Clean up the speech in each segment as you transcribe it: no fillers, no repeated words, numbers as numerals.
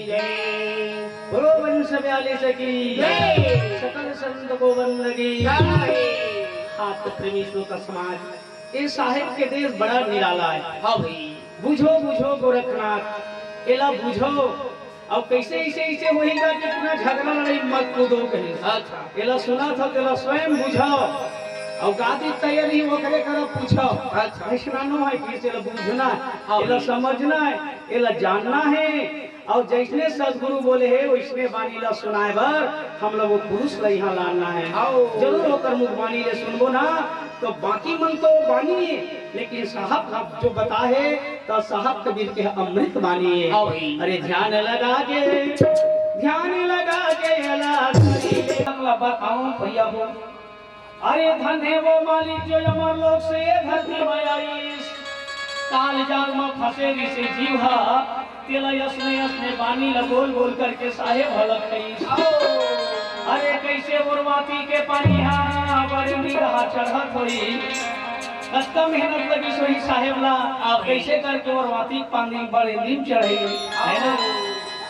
बोलो वंश व्याले सकी सकल संत को वंदगी। आप प्रेमी श्रोता समाज, इस साहिब के देश बड़ा निराला है। हाँ भाई, बुझो बुझो गोरखनाथ, एला बुझो। अब कैसे ऐसे ऐसे होएगा कि इतना झगड़ा लड़ाई मत कूदो कहीं। अच्छा एला सुना था तेला स्वयं बुझो। और गादी तैयारी वो करे करो पूछो। अच्छा स्नानो है फिर से बुझना, एला समझना है, एला जानना है। और जैसने सदगुरु बोले है वैसने बानी ला सुनाए बर हम लोग पुरुष ला यहाँ लाना है। जरूर होकर मुख बानी ले सुनबो ना तो बाकी मन तो बानी, लेकिन साहब जो बता है तो साहब कबीर के अमृत बानी है। अरे ध्यान लगा के अला बताऊं भैया हो। अरे धन है वो मालिक जो अमर लोक से ये धरती में आई, काल जाल में फंसे ऋषि जीवा तेला यसने पानी ला बोल बोल करके साहेब हलक कई। अरे कैसे उर्वाती के पानी हा बड़े रहा चढ़त होई, कत्ता मेहनत लगी सोई साहेब ला। आप कैसे करके उर्वाती पानी बड़े दिन चढ़े है ना।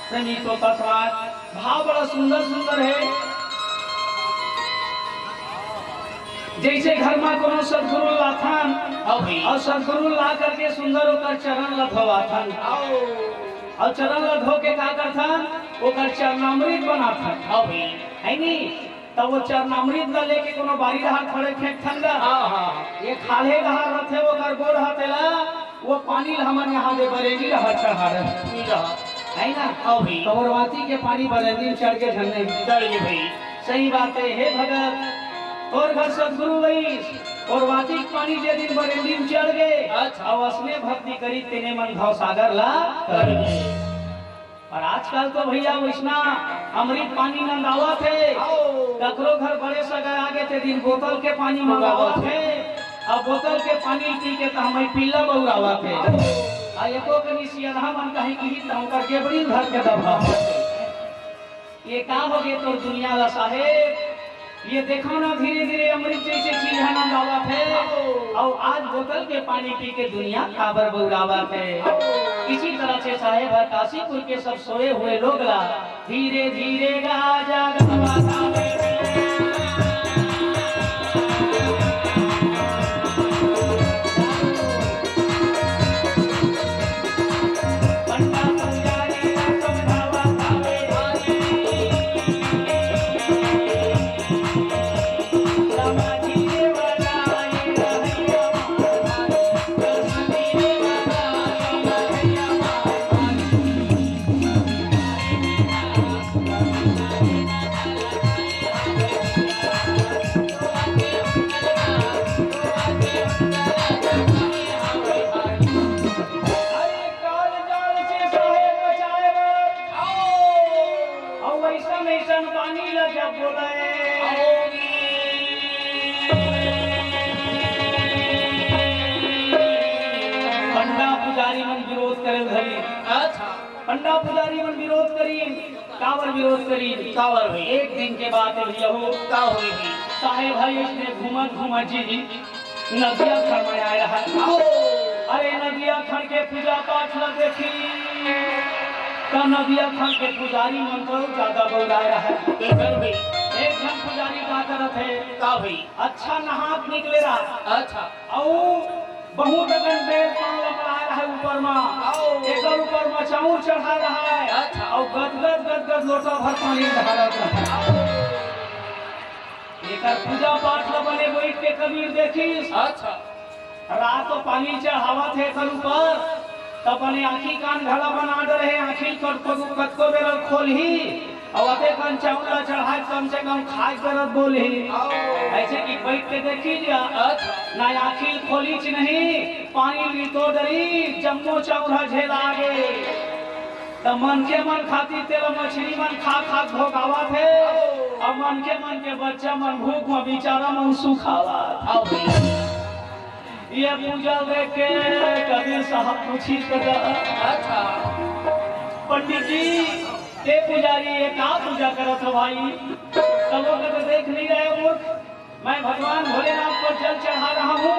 प्रेमी श्रोता समाज, भाव बड़ा सुंदर सुंदर है। जैसे घर में कोनो सदगुरु लाथन और सदगुरु ला करके सुंदर होकर चरण लधवाथन और चरण लधो के का करथन ओकर चरणामृत बनाथन है नी। तब वो चरणामृत ला लेके कोनो बारी रहा खड़े फेंकथन ला। ये खाले रहा रथे ओकर गोड़ हतेला वो पानी हमन यहाँ दे बरेली रहा चढ़ा है ना। कबरवाती के पानी बरेली चढ़ के झरने चढ़ गए भाई। सही बात है हे भगत, और घर सदगुरु वही और वातिक पानी जे दिन बरेली में चढ़ गए। अच्छा असने भक्ति करी तेने मन भाव सागर ला कर। और आजकल तो भैया वैष्णा अमृत पानी मंगावत है। ककरो घर बड़े सगा आगे ते दिन बोतल के पानी मंगावत है। अब बोतल के पानी पी के तो हमें पीला बउरावत है। आ एको कनी सियाधा मन कहीं की तो करके बड़ी घर के दबा। ये का हो गए तो दुनिया ला साहेब, ये देखो ना धीरे धीरे अमृत जैसे चीज है ना दावत है। और आज बोतल के पानी पी के दुनिया खाबर बउरावत है। इसी तरह से साहेब काशीपुर के सब सोए हुए लोग ला धीरे धीरे गा जागता पानी लगा बोले। पंडा पुजारी मन विरोध करे धरी। अच्छा पंडा पुजारी मन विरोध करी, कावर विरोध करी। कावर भाई एक दिन के बाद हो का हुई साहेब भाई इसने घूमत जी नदिया खड़ में आया है। अरे नदिया खड़ के पूजा पाठ ला देखी तो नदिया खड़ के पुजारी मन को ज्यादा बोला है। एक जन पुजारी का करत है का भाई अच्छा नहात निकले रहा। अच्छा और बहुत घंटे पांव लगा रहा है ऊपर में, एक ऊपर में चाउर चढ़ा रहा है। अच्छा और गदगद लोटा भर पानी ढालत है। एक पूजा पाठ ला बने बैठ के कबीर देखी। अच्छा रात तो पानी चढ़ावत है कर ऊपर तो अपने आँखी कान घला बना रहे। आँखी कटको बेर खोल ही और अते कान चावला चढ़ाए कम से कम खाए करत बोली ऐसे कि बैठ के देखी जा ना आँखी खोली च नहीं पानी ली तो डरी जम्मो चावला झेला गे। तो मन के मन खाती तेरा मछली मन खा खा भोगावा थे और मन के बच्चा मन भूख में बेचारा मन सुखावा। ये पूजा देख के कबीर साहब पूछी अच्छा पंडित जी ये पुजारी ये का पूजा करत हो भाई। तब वो कहते देख नहीं रहे मूर्ख, मैं भगवान भोलेनाथ को जल चढ़ा रहा हूँ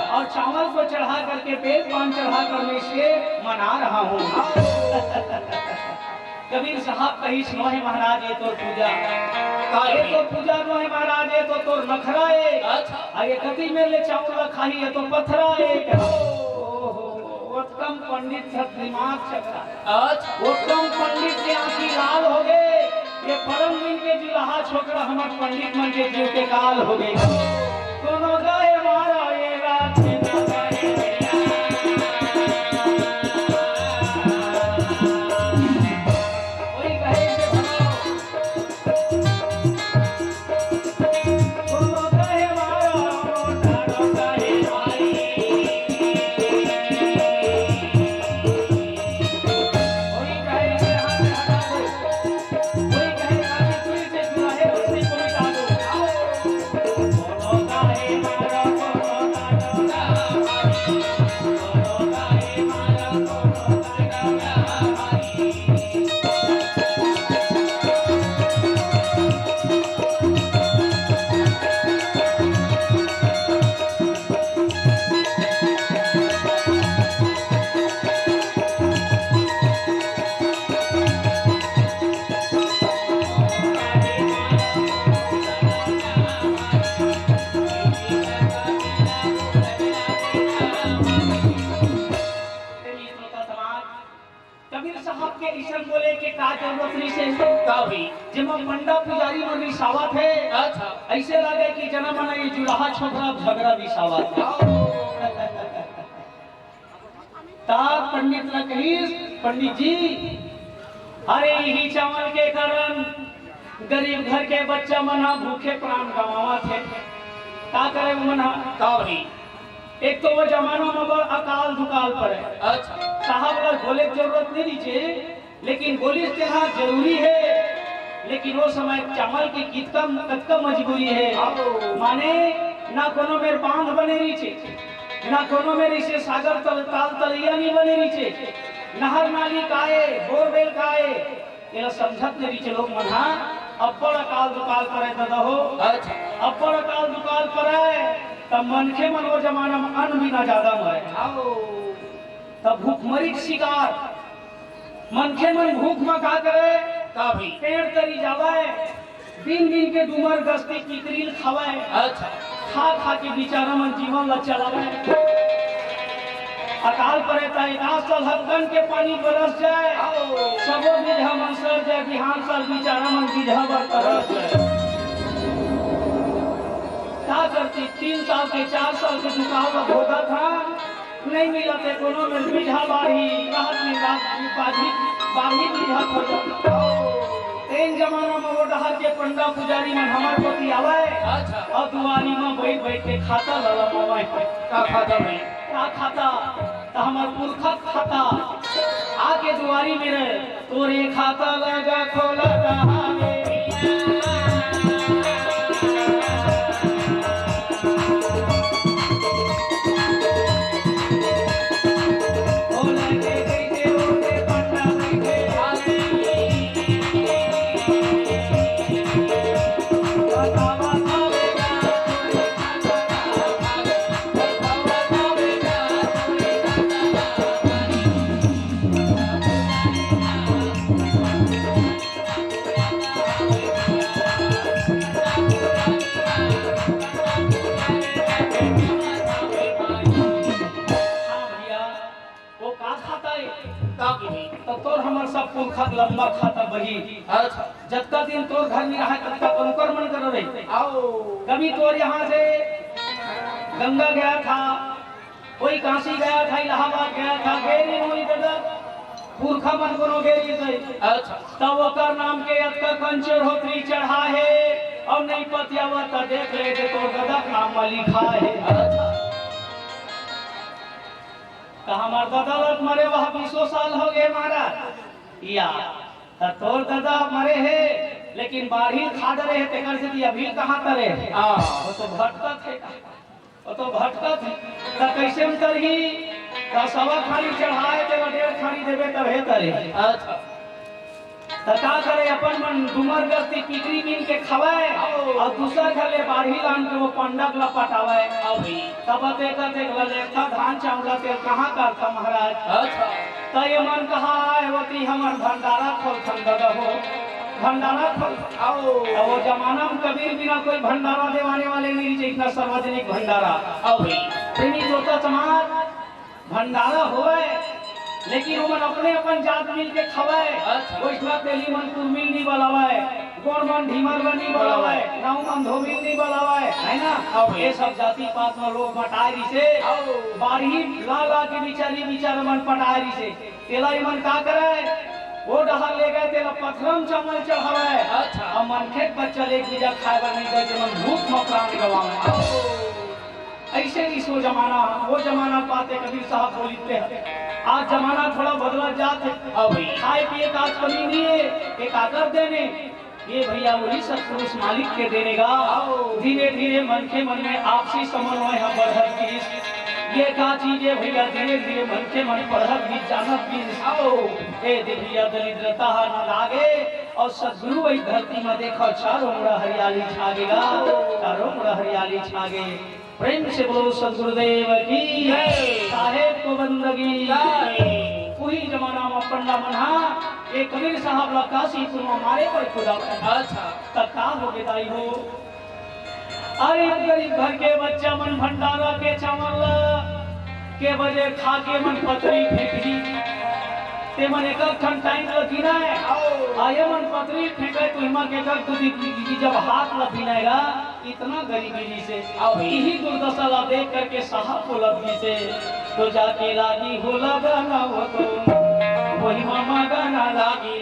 और चावल को चढ़ा करके बेल पान चढ़ा कर मैं से मना रहा हूँ। कबीर साहब कही सुनो है महाराज ये तो पूजा ये तो पूजा नो है महाराज ये तो तोर नखरा है अच्छा ये कति में ले चावल खाई ये तो पथरा है वो कम पंडित सब दिमाग चकरा अच्छा वो कम पंडित के आंखी लाल हो गए ये परम दिन के जुलाहा छोकरा हमार पंडित मन के जीव के काल हो गए कोनो गाय मारा ये रात में ना गाए कोई कहे से कोनो गाय मारा रोटा रोटा है भाई कोई कहे से हाथ हटा दो कोई कहे काफी चुरी से जुड़ा है उसने कोई डालो कोनो गाय मारा कोनो डालो कोनो गाय मारा कोनो डालो कबीर साहब के ईश्वर बोले के का जरूरत नहीं से का भी जेमा मंडा पुजारी मन रिसावा थे अच्छा ऐसे लगे कि जना मना ये जुलाहा छोकरा झगड़ा रिसावा था ता पंडित ने कही पंडित जी अरे यही चावल के कारण गरीब घर के बच्चा मना भूखे प्राण गवावा थे का करे मना का भी एक तो वो जमाना में बड़ अकाल दुकाल पड़े अच्छा साहब अगर बोले की जरूरत नहीं नीचे लेकिन बोली देना जरूरी है लेकिन वो समय चावल की कितना मजबूरी है माने ना कोनो मेरे बांध बने नीचे ना कोनो मेरे से सागर ताल तलिया नहीं बने नीचे नहर नाली काए बोरवेल काए ये समझत नहीं नीचे लोग मना अब्बड़ अकाल दुकाल पड़े दादा हो अच्छा अब्बड़ अकाल दुकाल पड़े तब मनखे मन वो जमाना में अन्न भी ना ज्यादा मरे तब भूखमरी शिकार मनखे मन भूख में का करे काभी पेड़ तरी जावे दिन दिन के डूमर गस्ती किकरील खावे अच्छा खा खा के बेचारा मन जीवन ल चलावे अकाल पड़े ता एक साल हदगन के पानी बरस जाए सबो बिजहा मन सर जाए बिहान साल बेचारा मन बिजहा बर तरस जाए क्या करती 3 साल के 4 साल के दुकान होता था नहीं मिला थे कोनो में बिजहा बाढ़ी राहत में बाढ़ी बिजहा हो जाता तेन जमाना में वो डहर के पंडा पुजारी में हमारे पति आवे अच्छा और दुआरी में बैठ बैठ के खाता लला मोबाइल पे का खाता तो हमार पुरखा खाता आके दुआरी में रहे तोरे खाता लगा खोला रहा तो तोर हमर सब पुरखा लंबा खाता बही अच्छा जतका दिन तोर घर में रहा तब तक अनुकर मन कर रही आओ कभी तोर यहाँ से गंगा गया था कोई काशी गया था इलाहाबाद गया था गेरी हुई दादा पुरखा मन को गेरी गई अच्छा तब ओकर नाम के अतका कंचर होतरी चढ़ा है और नहीं पतियावा त देख ले दे तो दादा नाम लिखा है अच्छा तो हमार बदौलत मरे वह 20 साल हो गए महाराज या तोर दादा मरे है लेकिन बाढ़ी खाद रहे है तेकर से अभी कहाँ तरे वो तो भटका थे वो तो भटका थे तो कैसे में तरही तो सवा खाली चढ़ाए ते 1.5 खाली देवे तब है तरे अच्छा तथा करे अपन मन डुमर गस्ती पिकरी कीन के खवाए और दूसरा घरे बाढ़ी लान के वो पंडक लपटावे अभी तब देख लेखा धान चावला तेल कहाँ करता महाराज अच्छा तय मन कहा है होती हमर भंडारा खोल खंडा हो भंडारा खोल आओ। वो जमाना में कबीर बिना कोई भंडारा देवाने वाले नहीं थे, इतना सार्वजनिक भंडारा। आओ भाई प्रेमी जोता समाज भंडारा होए लेकिन वो मन अपने अपन जात मिल के खवाए। वैष्णव तेली मन कुर्मिल नहीं बलावाए, गोड़ मन ढीमर नहीं बलावाए, नाउ मन धोबिल नहीं बलावाए, है ना। ये सब जाति पात में लोग मटाई से बारही ला के बिचारी बिचारा मन पटाई से तेला मन का करे वो डहर ले गए तेला पथरम चमल चढ़ावे। अब मन खेत बच्चा ले बीजा खाए बर नहीं गए मन भूख में प्राण गवावे। ऐसे नहीं सो जमाना वो जमाना पाते कबीर साहब बोलते हैं। आज जमाना थोड़ा बदला जाते खाए पिए का आज कमी नहीं है, एक आदर देने ये भैया वही सब पुरुष मालिक के देनेगा। धीरे धीरे मन के मन में आपसी समन्वय हम बढ़त की ये का चीज है भैया, धीरे धीरे मन के मन पढ़त भी जानत भी आओ ए भैया दरिद्रता न लागे। और सदगुरु वही धरती में देखो चारों मुड़ा हरियाली छागेगा, चारों मुड़ा हरियाली छागे। प्रेम से बोलो सदगुरुदेव की साहेब को बंदगी। वही जमाना में पंडा मना एक कबीर साहब ला काशीपुर में मारे पर खुदा तत्ता हो गए दाई हो। अरे गरीब घर के बच्चा मन भंडारा के चावल के बजे खा के मन पतरी फेंक दी ते मन एक खन टाइम लगी ना है आये मन पतरी फेंके तो हिमा के कर तुझी जब हाथ ल बिनाएगा इतना गरीबी से यही दुर्दशा ला देख करके साहब को लगी से तो जाके लागी हो लगा ना वो तो वही मामा गाना लागी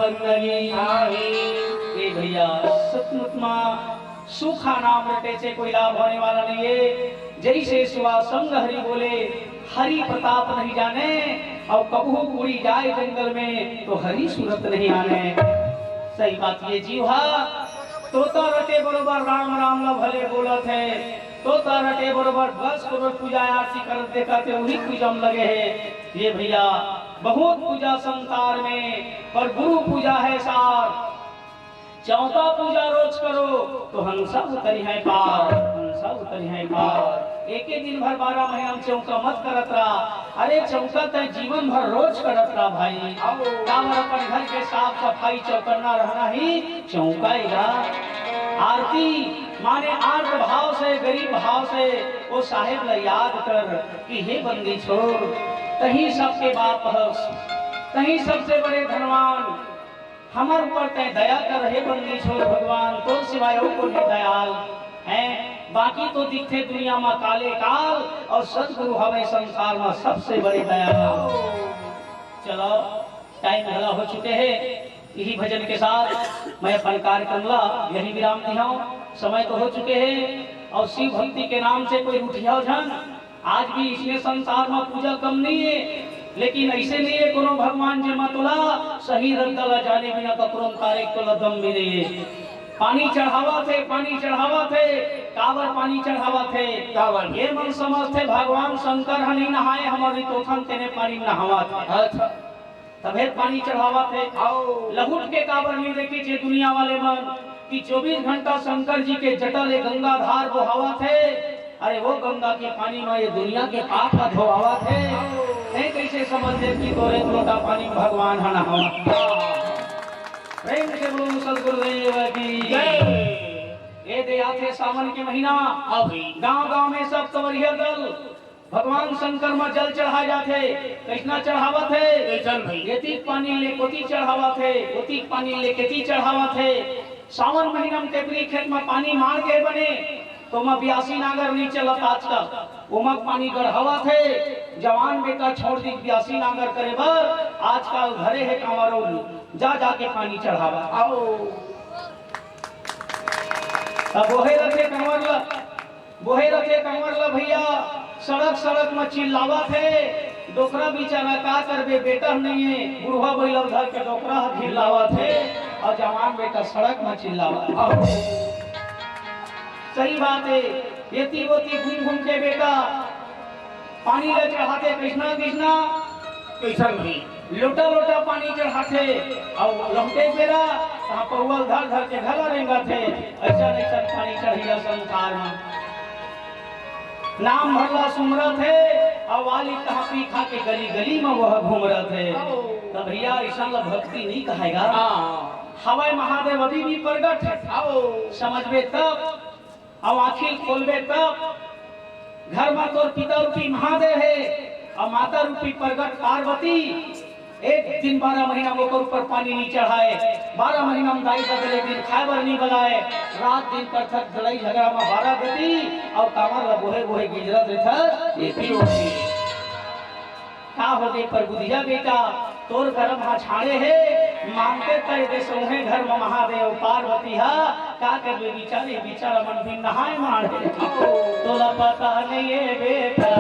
वंदनी ए भैया सतमुत माँ सूखा नाम रटे से कोई लाभ होने वाला नहीं है। जैसे शिवा संग हरि बोले हरि प्रताप नहीं जाने और कबू उड़ी जाए जंगल में तो हरि सूरत नहीं आने। सही बात ये जीवा तोता रटे बरोबर राम राम ला भले बोलत है तोता रटे बरोबर बस करोड़ पूजा आरती कर देखा थे वही पूजम लगे है। ये भैया बहुत पूजा संसार में पर गुरु पूजा है सार। चौथा पूजा रोज करो तो हंसा उतरी है पार हंसा उतरी है पार। एक ही दिन भर 12 महीना चौका मत करत रहा। अरे चौका तो जीवन भर रोज करत रहा भाई। कावर अपन घर के साफ सफाई चौकन्ना रहना ही चौकाएगा। आरती माने आर्त भाव से गरीब भाव से वो साहेब ला याद कर कि हे बंदी छोड़ कहीं सबके बाप हस कहीं सबसे बड़े धनवान हमार ऊपर तय दया कर हे बंदी छोड़ भगवान तो सिवाय को नहीं दयाल हैं। बाकी तो दिखते दुनिया में काले काल और सदगुरु हमें संसार में सबसे बड़े दयाल। चलो टाइम भला हो चुके हैं। यही भजन के साथ मैं अपन कार्यक्रम ला यही विराम दिखाऊं। समय तो हो चुके हैं और शिव भक्ति के नाम से कोई उठिया झन आज भी इसमें संसार में पूजा कम नहीं है। लेकिन ऐसे नहीं है कोनो भगवान जे मतला सही रंगला जाने बिना कपरों तारीख तो लदम भी नहीं है। पानी चढ़ावा थे कावर पानी चढ़ावा थे कावर ये मन समझते भगवान शंकर हनी नहाए हमारी तोथन तेने पानी नहावा था तबे पानी चढ़ावा थे। लहुट के कावर नहीं देखी जे दुनिया वाले मन कि 24 घंटा शंकर जी के जटल गंगा धार बहावा थे। अरे वो गंगा के पानी में ये दुनिया के पाप का धोआवा थे। नहीं कैसे समझते कि तोरे लोटा पानी भगवान हना हवा। प्रेम से बोलो सदगुरुदेव की जय। ये दे आते सावन के महीना गांव-गांव में सब कंवरिया दल भगवान शंकर में जल चढ़ा जाते। कृष्णा चढ़ावा थे एतिक पानी ले कोती चढ़ावा थे ओतिक पानी ले केती चढ़ावा थे। सावन महीना में तेपरी खेत में पानी मार के बने तो मैं 82 नागर नहीं चलत आजकल उमक पानी गढ़ावा थे। जवान बेटा छोड़ दी 82 नागर करे बर आजकल घरे है कांवरो जा जाके पानी चढ़ावा आओ अब बोहे रखे कंवर ला भैया सड़क सड़क में चिल्लावा थे। डोकरा बेचारा का करबे बेटा नहीं है बुढ़वा बैल घर के डोकरा चिल्लावा थे और जवान बेटा सड़क में चिल्लावा आओ। सही बात है येती गोती घूम घूम के बेटा पानी ले चढ़ाते कृष्णा कृष्णा कैसा नहीं लोटा लोटा पानी चढ़ाते और लौटे बेरा वहां पौवल धर धर के घला रेंगा थे। ऐसा ऐसा पानी चढ़िया संसार में नाम भरला सुमरा थे और वाली कहा पी खा के गली गली में वह घूम रहे थे। तब भैया ऐसा भक्ति नहीं कहेगा। हवाई महादेव अभी भी प्रगट है आओ समझबे तब अब आखिर खोलबे तब घर में तोर पिता रूपी महादेव है और माता रूपी प्रगट पार्वती। एक दिन 12 महीना ओकर ऊपर पानी नहीं चढ़ाए 12 महीना में दाई बदले दिन खाए नहीं बनाए रात दिन कर थक लड़ाई झगड़ा में 12 देती और कामर बोहे बोहे गिजरत रहता ये भी होती का हो दे पर बुधिया बेटा तोर घर में छाड़े है मानते तय दे सोहे घर में महादेव पार्वती हा का कर ले बेचारा मन भी नहाए मारे तोला पता नहीं है बेटा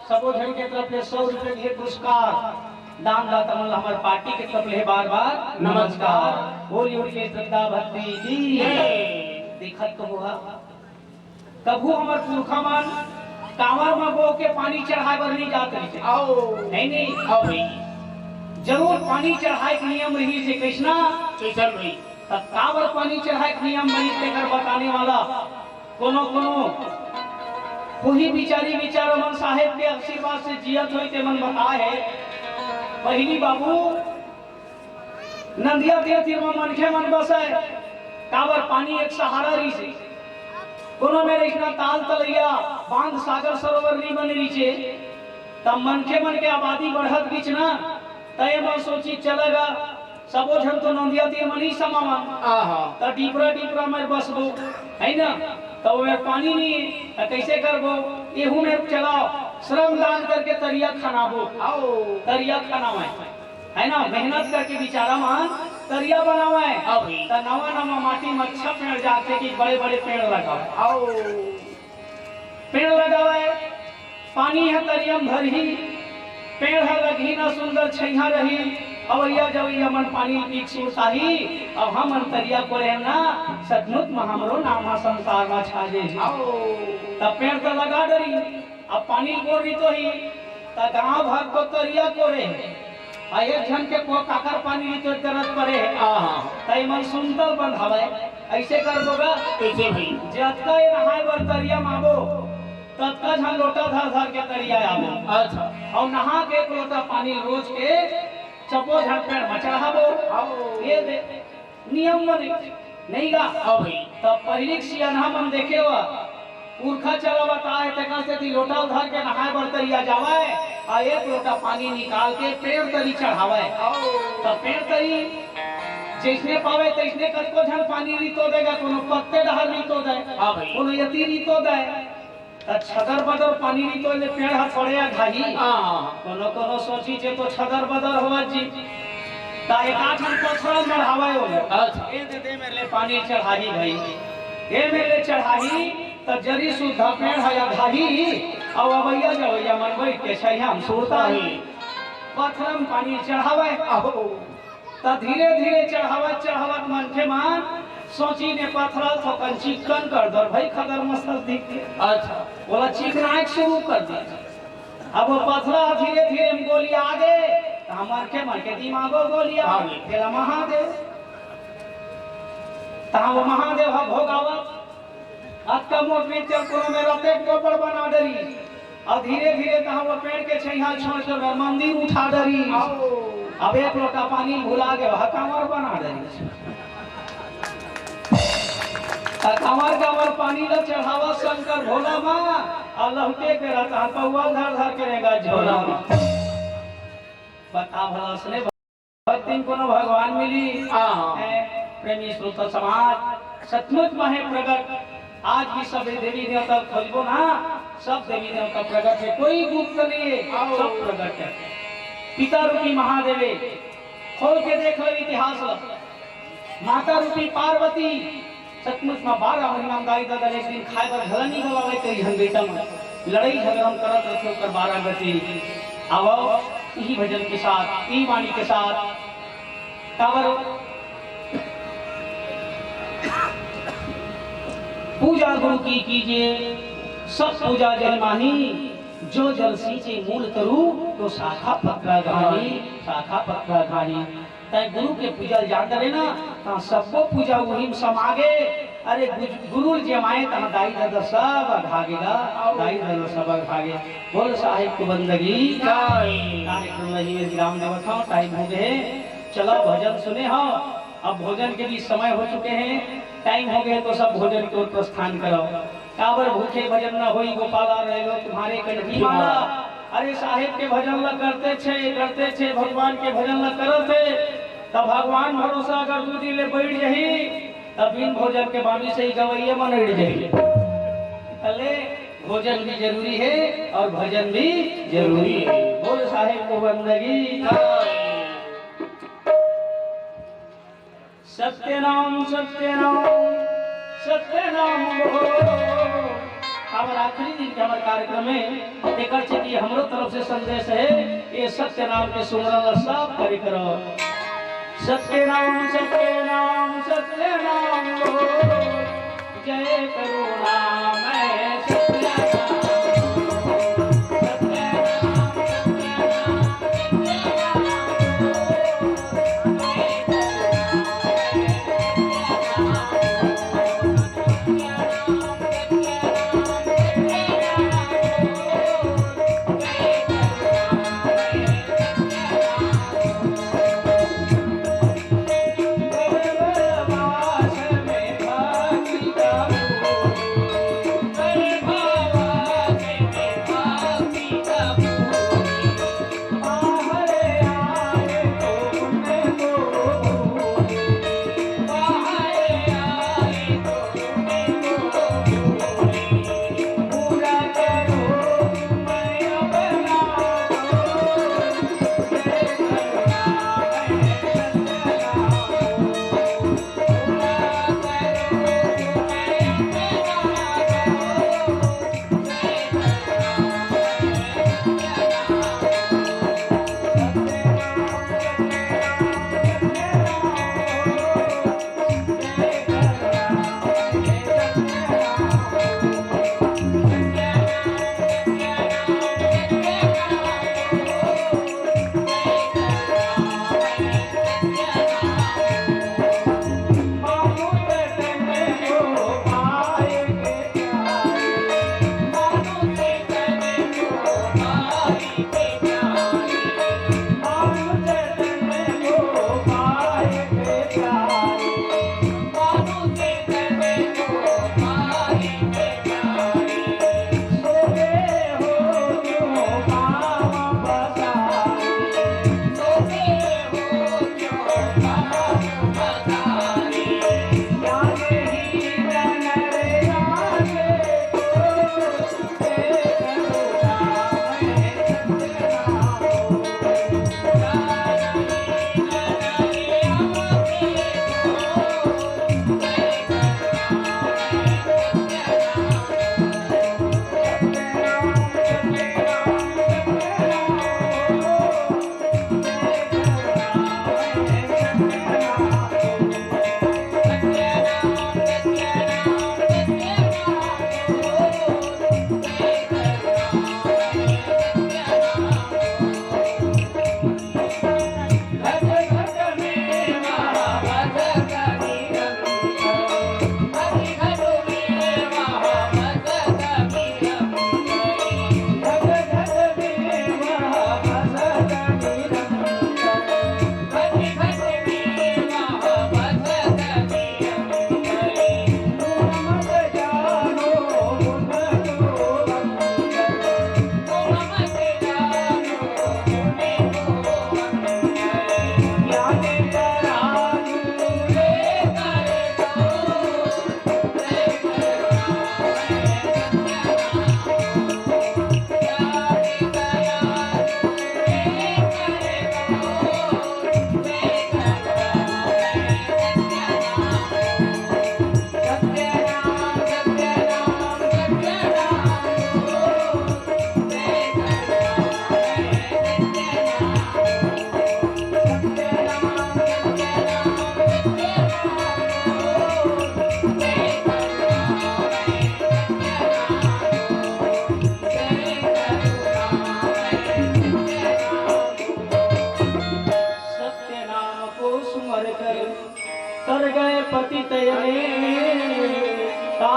सबो जन के तरफ ले 100 रुपए के पुरस्कार दान दाता मन हमार पार्टी के तरफ ले बार बार नमस्कार बोली उनके श्रद्धा भक्ति की देखत तो हुआ कभू हमार पुरखा मन कांवर में बो के पानी चढ़ाए बर नहीं जात रही आओ नहीं आओ भाई जरूर पानी चढ़ाए के नियम रही से कृष्णा चल भाई तब कांवर पानी चढ़ाए के नियम बनी तेकर बताने वाला कोनो वही बिचारी बिचारा मन साहेब के आशीर्वाद से जियत हुई ते मन बताए है पहली बाबू नंदिया तीर में मनखे मन बसे कांवर पानी एक सहारा रही से कोनो में इतना ताल तलैया बांध सागर सरोवर नहीं बन रही छे तब मनखे मन के आबादी बढ़त बीच ना तय मन सोची चलेगा सबो झन तो नंदिया तीर में नहीं समावा आहा त डीपरा में बसबो है ना तो वे पानी नहीं कैसे करबो एहू में चलाओ श्रम दान करके तरिया खानाबो आओ तरिया खानावे है ना मेहनत करके बेचारा मान तरिया बनावे अभी त नवा माटी में अच्छा पेड़ जाके कि बड़े बड़े पेड़ लगावे आओ पेड़ लगावे पानी है तरिया में भरही पेड़ है लगी ना सुंदर छैया रही अवैया जवैया मन पानी पीक सुसाही अब हम अंतरिया को रहना सचमुच में हमरो नामा संसार में छाजे आओ तब पेड़ तो लगा डरी अब पानी को रही तो ही त गांव भर को तरिया को रे आ एक जन के को काकर पानी तो जरूरत पड़े आहा तई मन सुंदर बंधावे ऐसे कर दोगा कैसे भाई जतका नहाए बर तरिया माबो ततका झन लोटा धर के तरिया आबो अच्छा और नहा के एक लोटा पानी रोज के चपो झट पेड़ में चढ़ाबो आओ ये नियम बने नहीं गा आओ भाई तब पहली सियाना मन देखे हुआ पुरखा चला बताए तका से ती लोटा धर के नहाए बर तरिया जावे आ एक लोटा पानी निकाल के पेड़ तरी चढ़ावे आओ तब पेड़ तरी जैसने पावे तैसने कतको झन पानी रीतो देगा कोनो पत्ते डहर रीतो दे हां भाई कोनो यति रीतो दे त छदर बदर पानी रीतो ले पेड़ हाथ पड़े घाही हां कोनो सोची जे तो छदर बदर होवा जी ता एक आठ हम पथरा मढ़ावे हो अच्छा ए दे मेरे ले पानी चढ़ाही भाई ए मेरे ले चढ़ाही त जरी सुधा पेड़ है घाही अब अवैया जवैया मन बैठ के छै हम सुरता ही पथरम पानी चढ़ावे आओ त धीरे धीरे चढ़ावत मन के मान सोची ने पथरा तो कन चिकन कर दर भाई खदर मसल दिख के अच्छा बोला चिकनाई शुरू कर दी अब वो पथरा धीरे धीरे हम गोली आगे हमार के दिमागो गोली आगे तेरा महादेव ता वो महादेव हा भोगावत अक्का मोटरी चल कोनो में रते को बड़ बना डरी और धीरे धीरे ता वो पेड़ के छैया छोड़ के मंदिर उठा डरी आओ अब एक लोटा पानी भुला के वह कांवर बना डरी कांवर पानी ल चढ़ावा शंकर भोला माँ और लौटे के रहता पौवा धर के रहेगा झोला माँ बता भला सुने भक्ति कोनो भगवान मिली प्रेमी श्रोता समाज सचमुच में है प्रगट आज भी सब देवी देवता खोजबो ना सब देवी देवता प्रगट है कोई गुप्त नहीं है सब प्रगट है पिता रूपी महादेवे खोल के देख लो इतिहास माता रूपी पार्वती सचमुच में 12 महीना दाई दादा एक दिन खाए पर घर नहीं गवावे कई हम बेटा में लड़ाई झगड़ा करत रखे कर 12 गति आओ यही भजन के साथ ई वाणी के साथ कावर पूजा गुरु की कीजिए सब पूजा जल माही जो जल सींचे मूल तरु तो शाखा पत्रा घानी तय गुरु के पूजा जान करे ना ता सबको पूजा वही में समागे अरे गुरु जमाए ता दाई दादा सब भागेगा दाई दादा सब भागे बोल साहिब को बंदगी कार्यक्रम नहीं विराम देवत हो टाइम हो गए चलो भजन सुने हो अब भोजन के भी समय हो चुके हैं टाइम हो गए तो सब भोजन की ओर प्रस्थान करो काबर भूखे भजन न होई गोपाला रहेगा तुम्हारे कंठी माला अरे साहेब के भजन ल करते छे भगवान के भजन ल करते तब भगवान भरोसा अगर दू दिन ले बैठ जही तब बिन भोजन के बामी से ही गवैये मन उड़ जही अले भोजन भी जरूरी है और भजन भी जरूरी है बोल साहेब को बंदगी सत्यनाम सत्यनाम सत्यनाम हमारे आखिरी दिन के हमारे कार्यक्रम में एक कि हमरो तरफ से संदेश है ये सत्यनाम के सुमरन सब करे करो सत्यनाम सत्यनाम सत्यनाम जय करुणा मैं सत्यनाम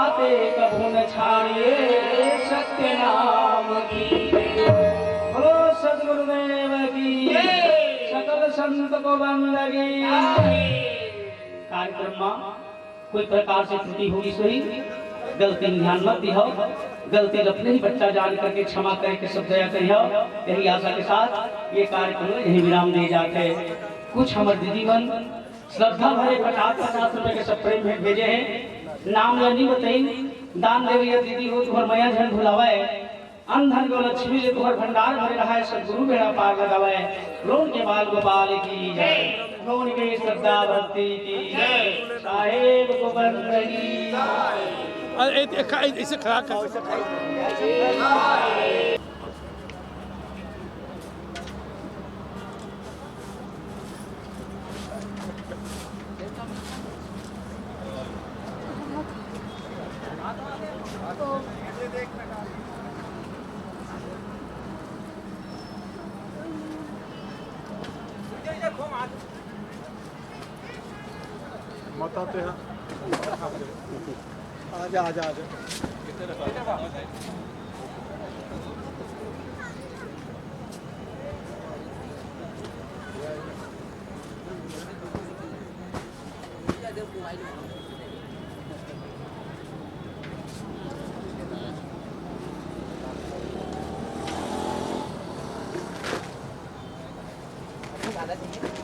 बातें कभू न छाड़िए सत्य नाम की। बोलो सद्गुरुदेव की, सकल संत को बंदगी। कार्यक्रम में कोई प्रकार से त्रुटि होगी सही, गलती ध्यान मत दिहो, गलती अपने ही बच्चा जान करके क्षमा करके सब दया करियो। यही आशा के साथ ये कार्यक्रम यही विराम दे जाते हैं। कुछ हमारे दीदी मन श्रद्धा भरे 50-50 रुपए के सब प्रेम भेंट भेजे हैं। नाम नहीं बताई, दान देवी दीदी हो तुम्हार मैया झन भुलावे, अंधन को लक्ष्मी ले तुम्हार भंडार भरे रहा है, सदगुरु बेड़ा पार लगावे। रोन के बाल गोपाल की जय, रोन के श्रद्धा भक्ति की जय, साहेब को बंदगी। इसे खड़ा कर मत आते हैं। आजा आजा आजा ज़्यादा चाहिए।